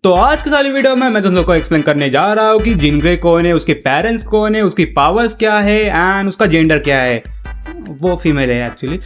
तो आज के सारी वीडियो में मैं तुम लोग को एक्सप्लेन करने जा रहा हूँ कि जीन ग्रे कौन है, उसके पेरेंट्स कौन है, उसकी पावर्स क्या है एंड उसका जेंडर क्या है। वो फीमेल है एक्चुअली।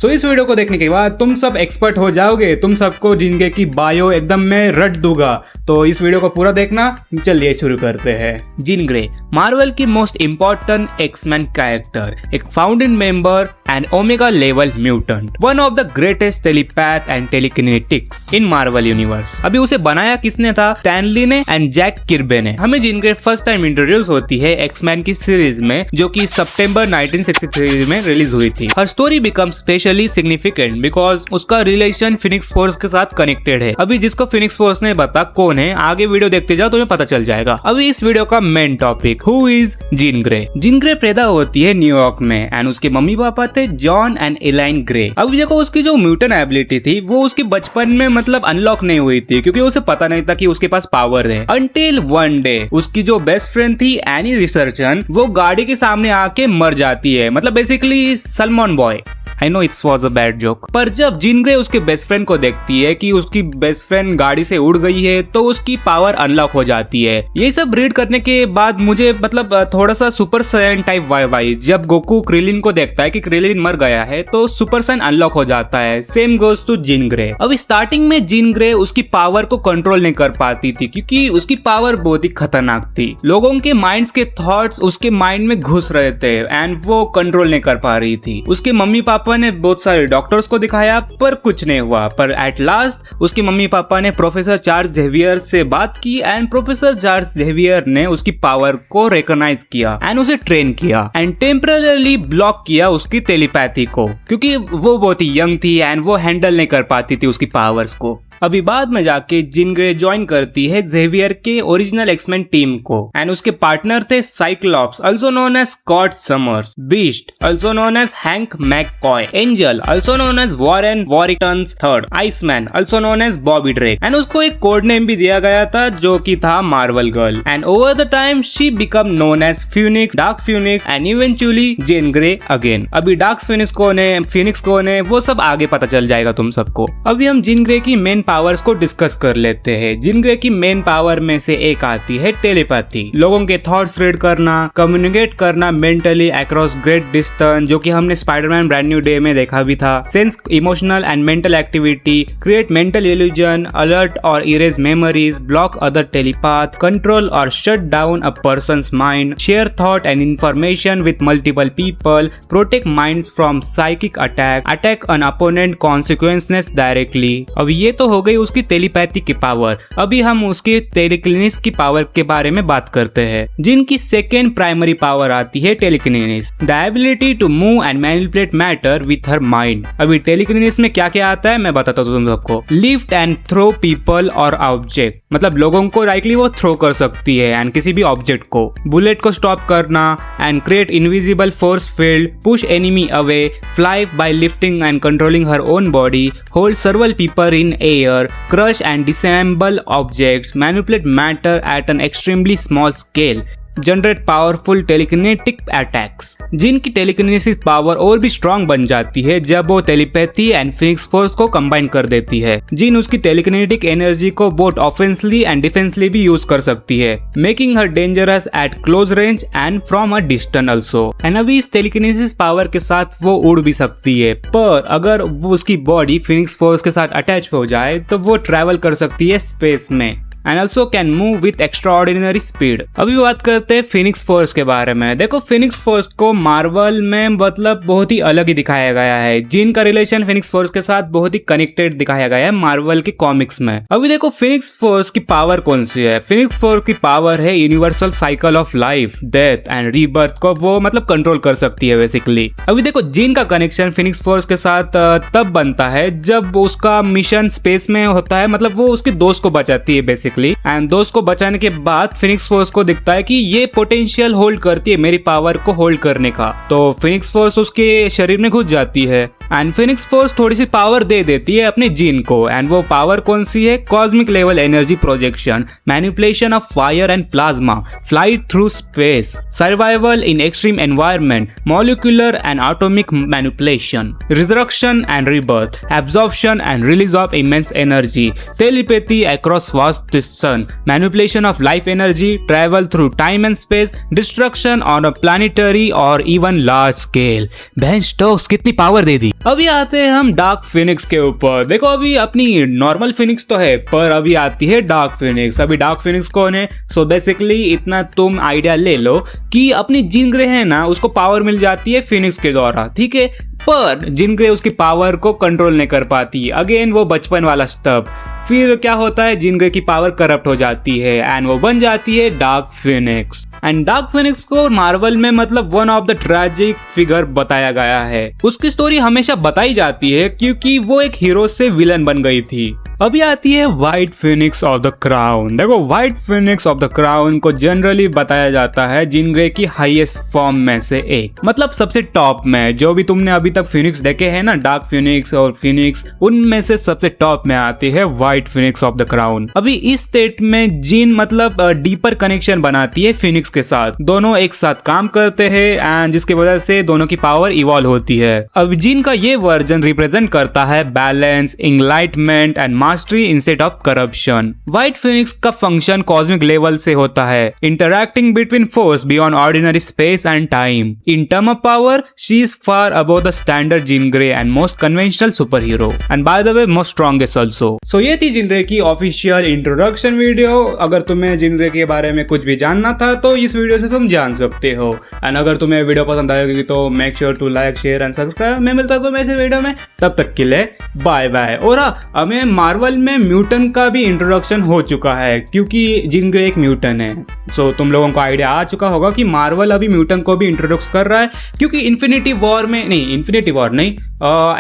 सो इस वीडियो को देखने के बाद तुम सब एक्सपर्ट हो जाओगे, तुम सबको जीन ग्रे की बायो एकदम मैं रट दूंगा। तो इस वीडियो को पूरा देखना। चलिए शुरू करते हैं। जीन ग्रे मार्वल की मोस्ट इम्पोर्टेंट एक्समैन कैरेक्टर, एक founding member and omega level mutant, one of the greatest telepath and telekinetics in Marvel universe. अभी उसे बनाया किसने था? स्टैन ली ने एंड जैक किर्बी ने। हमें Jean Grey first time introduce होती है एक्समैन की सीरीज में, जो कि सितंबर 1963 में रिलीज हुई थी। Her story become specially significant because उसका रिलेशन फिनिक्स फोर्स के साथ कनेक्टेड है। अभी जिसको फिनिक्स फोर्स ने बता कौन है, आगे वीडियो देखते जाओ तुम्हें पता चल जाएगा। अभी इस वीडियो का main topic, who is Jean Grey. Jean Grey पैदा होती है न्यूयॉर्क में एंड उसके मम्मी पापा थे जॉन एंड एलाइन ग्रे। अब देखो उसकी जो म्यूटेंट एबिलिटी थी वो उसके बचपन में मतलब अनलॉक नहीं हुई थी, क्योंकि उसे पता नहीं था कि उसके पास पावर है। अंटिल वन डे उसकी जो बेस्ट फ्रेंड थी एनी रिसर्चन, वो गाड़ी के सामने आके मर जाती है। मतलब basically Salman boy. I know it was a bad joke। पर जब जीन ग्रे उसके बेस्ट फ्रेंड को देखती है कि उसकी बेस्ट फ्रेंड गाड़ी से उड़ गई है, तो उसकी पावर अनलॉक हो जाती है। ये सब रीड करने के बाद मुझे मतलब थोड़ा सा सुपर सायन टाइप वाइब आई। जब गोकू क्रिलिन को देखता है कि क्रिलिन मर गया है, तो सुपर सायन अनलॉक हो जाता है। Same goes to Jean Grey. अब स्टार्टिंग में जीन ग्रे उसकी पावर को कंट्रोल नहीं कर पाती थी, क्योंकि उसकी पावर बहुत ही खतरनाक थी। लोगों के माइंड्स के थॉट्स उसके माइंड में घुस रहे थे एंड वो कंट्रोल नहीं कर पा रही थी। उसके मम्मी पापा ने बहुत सारे डॉक्टर्स को दिखाया पर कुछ नहीं हुआ। पर एट लास्ट उसकी मम्मी पापा ने प्रोफेसर चार्ल्स जेवियर से बात की एंड प्रोफेसर चार्ल्स जेवियर ने उसकी पावर को रिकॉग्नाइज किया एंड उसे ट्रेन किया एंड टेम्पररी ब्लॉक किया उसकी टेलीपैथी को, क्योंकि वो बहुत ही यंग थी एंड वो हैंडल नहीं कर पाती थी उसकी पावर्स को। अभी बाद में जाके जीन ग्रे ज्वाइन करती है जेवियर के ओरिजिनल एक्समैन टीम को एंड उसके पार्टनर थे Cyclops also known as Scott Summers, Beast also known as Hank McCoy, Angel also known as Warren Worthington third, Iceman also known as Bobby Drake and उसको एक code name भी दिया गया था जो कि था Marvel Girl. And over the time she become known as Phoenix, dark Phoenix and eventually Jean Grey again. अभी डार्क फ्यूनिक्स कौन है, फिनिक्स कौन है, वो सब आगे पता चल जाएगा तुम सबको। अभी हम जीन ग्रे की मेन पावर्स को डिस्कस कर लेते हैं। जीन ग्रे की मेन पावर में से एक आती है टेलीपैथी, लोगों के थॉट्स रीड करना, कम्युनिकेट करना मेंटली अक्रॉस ग्रेट डिस्टेंस, जो कि हमने स्पाइडरमैन ब्रांड न्यू डे में देखा भी था। Sense emotional and mental activity, create mental illusion, alert और erase memories, block other telepath, control और shut down a person's mind, share thought and information with multiple people, protect mind from psychic attack, attack an opponent consequences directly. अब ये तो हो गई उसकी telepathy की power. अभी हम उसकी टेलीकिनेसिस की पावर के बारे में बात करते हैं, जिनकी सेकेंड प्राइमरी पावर आती है telekinesis, the ability to move and manipulate matter with her mind. अभी टेलीकिनेसिस में क्या क्या आता है मैं बताता हूँ तुम सबको। लिफ्ट एंड थ्रो पीपल और ऑब्जेक्ट, मतलब लोगों को डायरेक्टली वो थ्रो कर सकती है एंड किसी भी ऑब्जेक्ट को, बुलेट को स्टॉप करना and create invisible force field, push enemy away, fly bye lifting and controlling her own body, hold सर्वल people in air, crush and disassemble objects, manipulate matter at an extremely small scale, generate powerful telekinetic attacks. जिनकी telekinesis power और भी strong बन जाती है जब वो telepathy and Phoenix force को combine कर देती है। जिन उसकी टेलीकिनेटिक एनर्जी को बोथ ऑफेंसली एंड डिफेंसली भी यूज कर सकती है, making her dangerous at close range and from a distance also. And अभी इस टेलीकिनेसिस पावर के साथ वो उड़ भी सकती है, पर अगर वो उसकी बॉडी फिनिक्स फोर्स के साथ अटैच हो जाए तो वो ट्रैवल कर सकती है स्पेस में and also can move with extraordinary speed. अभी बात करते हैं फिनिक्स फोर्स के बारे में। देखो फिनिक्स फोर्स को मार्वल में मतलब बहुत ही अलग ही दिखाया गया है। जिन का रिलेशन फिनिक्स फोर्स के साथ बहुत ही कनेक्टेड दिखाया गया है मार्वल के कॉमिक्स में। अभी देखो फिनिक्स फोर्स की पावर कौन सी है। फिनिक्स फोर्स की पावर है universal cycle of life, death and rebirth को वो मतलब कंट्रोल कर सकती है बेसिकली। अभी देखो जिन का कनेक्शन फिनिक्स फोर्स के साथ तब बनता है जब उसका मिशन स्पेस में होता है, मतलब वो उसके दोस्त को बचाती है बेसिकली। एंड दोस्त को बचाने के बाद फिनिक्स फोर्स को दिखता है कि ये पोटेंशियल होल्ड करती है मेरी पावर को होल्ड करने का, तो फिनिक्स फोर्स उसके शरीर में घुस जाती है एंड फिनिक्स फोर्स थोड़ी सी पावर दे देती है अपने जीन को, एंड वो पावर कौन सी है? Cosmic level energy projection, manipulation of fire and plasma, flight through space, survival in extreme environment, molecular and atomic manipulation, resurrection and rebirth, absorption and release of immense energy, telepathy across vast distance, manipulation of life energy, travel through time and space, destruction on a planetary और even large scale. बहन Stokes कितनी power दे दी। अभी आते हैं हम dark Phoenix के ऊपर। देखो अभी अपनी नॉर्मल फिनिक्स तो है, पर अभी आती है डार्क फिनिक्स। अभी डार्क फिनिक्स कौन है? सो बेसिकली इतना तुम आइडिया ले लो कि अपनी जिन ग्रे है ना, उसको पावर मिल जाती है फिनिक्स के द्वारा, ठीक है, पर जिन ग्रे उसकी पावर को कंट्रोल नहीं कर पाती। अगेन वो बचपन वाला स्टफ। फिर क्या होता है? जिन ग्रे की पावर करप्ट हो जाती है एंड वो बन जाती है dark Phoenix. And dark Phoenix को मार्वल में मतलब one of the tragic figure बताया गया है। उसकी स्टोरी हमेशा बताई जाती है क्योंकि वो एक हीरो से विलन बन गई थी। अभी आती है white Phoenix of the crown. देखो white Phoenix of the crown को जनरली बताया जाता है जिन ग्रे की हाईएस्ट फॉर्म में से एक, मतलब सबसे टॉप में। जो भी तुमने अभी तक फिनिक्स देखे हैं ना, डार्क फिनिक्स और फिनिक्स, उनमें से सबसे टॉप में आती है white Phoenix of the crown. अभी इस स्टेट में जिन मतलब डीपर कनेक्शन बनाती है फिनिक्स के साथ, दोनों एक साथ काम करते हैं एंड जिसकी वजह से दोनों की पावर इवॉल्व होती है। अब जिन का ये वर्जन रिप्रेजेंट करता है balance, enlightenment and mastery instead of corruption. White Phoenix का फंक्शन कॉस्मिक लेवल से होता है, interacting between force beyond ordinary space and time. In term of power she is far above the standard Jean Grey and most conventional super hero, and by the way most strongest also. So ये थी Jean Grey की official introduction video. अगर तुम्हें जिन grey के बारे में कुछ भी जानना था तो इस वीडियो से तुम जान सकते हो। एंड अगर तुम्हें वीडियो पसंद आएगी तो make sure to like, share and subscribe. मैं मिलता हूं ऐसे वीडियो में, तब तक के लिए बाय बाय। और हमें मार्वल में म्यूटेंट का भी इंट्रोडक्शन हो चुका है क्योंकि जिन ग्रे एक म्यूटेंट है। सो तुम लोगों को आइडिया आ चुका होगा कि मार्वल अभी म्यूटेंट को भी इंट्रोड्यूस कर रहा है क्योंकि इन्फिनिटी वॉर नहीं,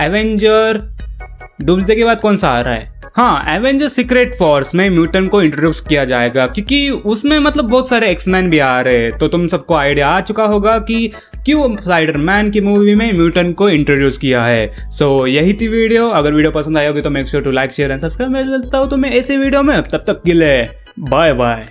एवेंजर डूम्सडे के बाद कौन सा आ रहा है? हाँ, एवेंजर सीक्रेट फोर्स में म्यूटेंट को इंट्रोड्यूस किया जाएगा क्योंकि उसमें मतलब बहुत सारे एक्समैन भी आ रहे हैं। तो तुम सबको आइडिया आ चुका होगा कि क्यों स्पाइडरमैन की मूवी में म्यूटेंट को इंट्रोड्यूस किया है। सो यही थी वीडियो। अगर वीडियो पसंद आई होगी तो make sure to like, share and subscribe. मैं मिलता हूँ तुम्हें ऐसे वीडियो में, तब तक के लिए बाय बाय।